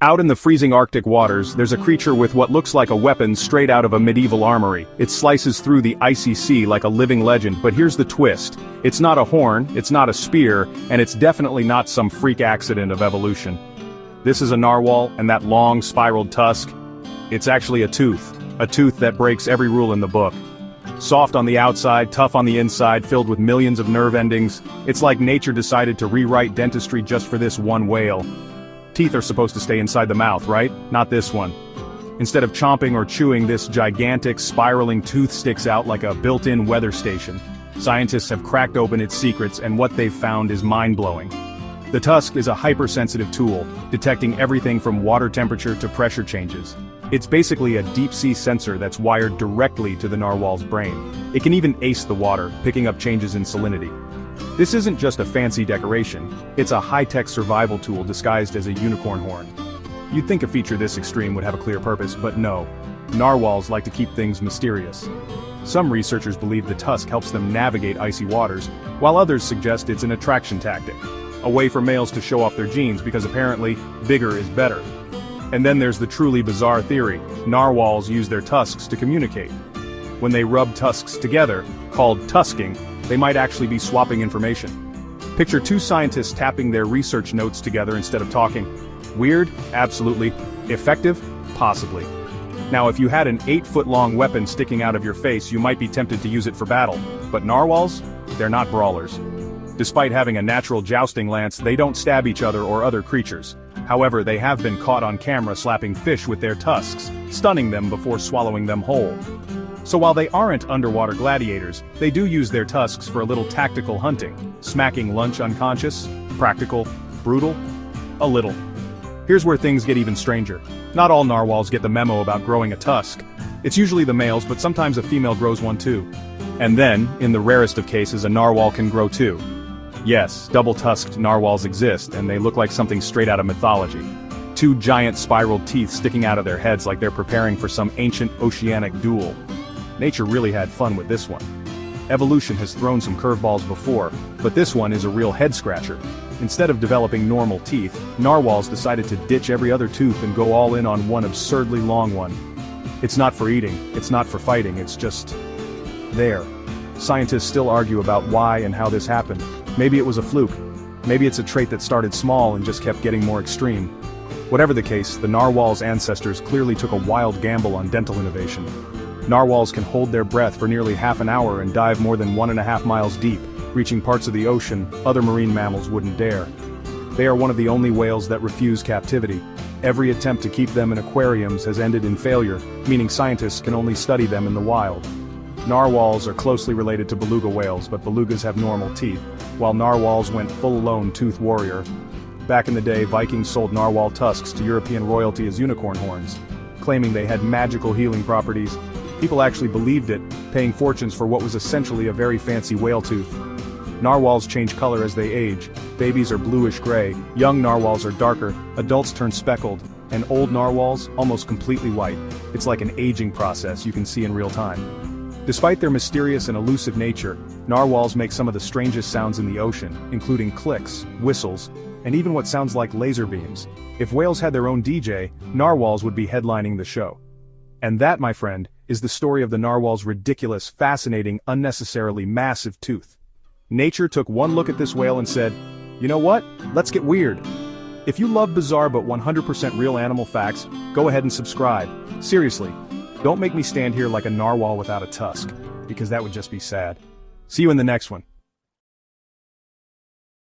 Out in the freezing Arctic waters, there's a creature with what looks like a weapon straight out of a medieval armory. It slices through the icy sea like a living legend, but here's the twist. It's not a horn, it's not a spear, and it's definitely not some freak accident of evolution. This is a narwhal, and that long, spiraled tusk, it's actually a tooth that breaks every rule in the book. Soft on the outside, tough on the inside, filled with millions of nerve endings, it's like nature decided to rewrite dentistry just for this one whale. Teeth are supposed to stay inside the mouth, right? Not this one. Instead of chomping or chewing, this gigantic, spiraling tooth sticks out like a built-in weather station. Scientists have cracked open its secrets, and what they've found is mind-blowing. The tusk is a hypersensitive tool, detecting everything from water temperature to pressure changes. It's basically a deep-sea sensor that's wired directly to the narwhal's brain. It can even ace the water, picking up changes in salinity. This isn't just a fancy decoration, it's a high-tech survival tool disguised as a unicorn horn. You'd think a feature this extreme would have a clear purpose, but no. Narwhals like to keep things mysterious. Some researchers believe the tusk helps them navigate icy waters, while others suggest it's an attraction tactic. A way for males to show off their genes because apparently, bigger is better. And then there's the truly bizarre theory, narwhals use their tusks to communicate. When they rub tusks together, called tusking, they might actually be swapping information. Picture two scientists tapping their research notes together instead of talking. Weird? Absolutely. Effective? Possibly. Now if you had an 8-foot-long weapon sticking out of your face, you might be tempted to use it for battle. But narwhals? They're not brawlers. Despite having a natural jousting lance, they don't stab each other or other creatures. However, they have been caught on camera slapping fish with their tusks, stunning them before swallowing them whole. So while they aren't underwater gladiators, they do use their tusks for a little tactical hunting, smacking lunch unconscious, practical, brutal, a little. Here's where things get even stranger. Not all narwhals get the memo about growing a tusk. It's usually the males, but sometimes a female grows one too. And then, in the rarest of cases, a narwhal can grow two. Yes, double-tusked narwhals exist, and they look like something straight out of mythology. Two giant spiraled teeth sticking out of their heads like they're preparing for some ancient oceanic duel. Nature really had fun with this one. Evolution has thrown some curveballs before, but this one is a real head-scratcher. Instead of developing normal teeth, narwhals decided to ditch every other tooth and go all in on one absurdly long one. It's not for eating, it's not for fighting, it's just there. Scientists still argue about why and how this happened. Maybe it was a fluke. Maybe it's a trait that started small and just kept getting more extreme. Whatever the case, the narwhal's ancestors clearly took a wild gamble on dental innovation. Narwhals can hold their breath for nearly half an hour and dive more than 1.5 miles deep, reaching parts of the ocean other marine mammals wouldn't dare. They are one of the only whales that refuse captivity. Every attempt to keep them in aquariums has ended in failure, meaning scientists can only study them in the wild. Narwhals are closely related to beluga whales, but belugas have normal teeth, while narwhals went full-blown tooth warrior. Back in the day, Vikings sold narwhal tusks to European royalty as unicorn horns, claiming they had magical healing properties. People actually believed it, paying fortunes for what was essentially a very fancy whale tooth. Narwhals change color as they age. Babies are bluish-gray, young narwhals are darker, adults turn speckled, and old narwhals almost completely white. It's like an aging process you can see in real time. Despite their mysterious and elusive nature, narwhals make some of the strangest sounds in the ocean, including clicks, whistles, and even what sounds like laser beams. If whales had their own DJ, narwhals would be headlining the show. And that, my friend, is the story of the narwhal's ridiculous, fascinating, unnecessarily massive tooth. Nature took one look at this whale and said, you know what? Let's get weird. If you love bizarre but 100% real animal facts, go ahead and subscribe. Seriously, don't make me stand here like a narwhal without a tusk, because that would just be sad. See you in the next one.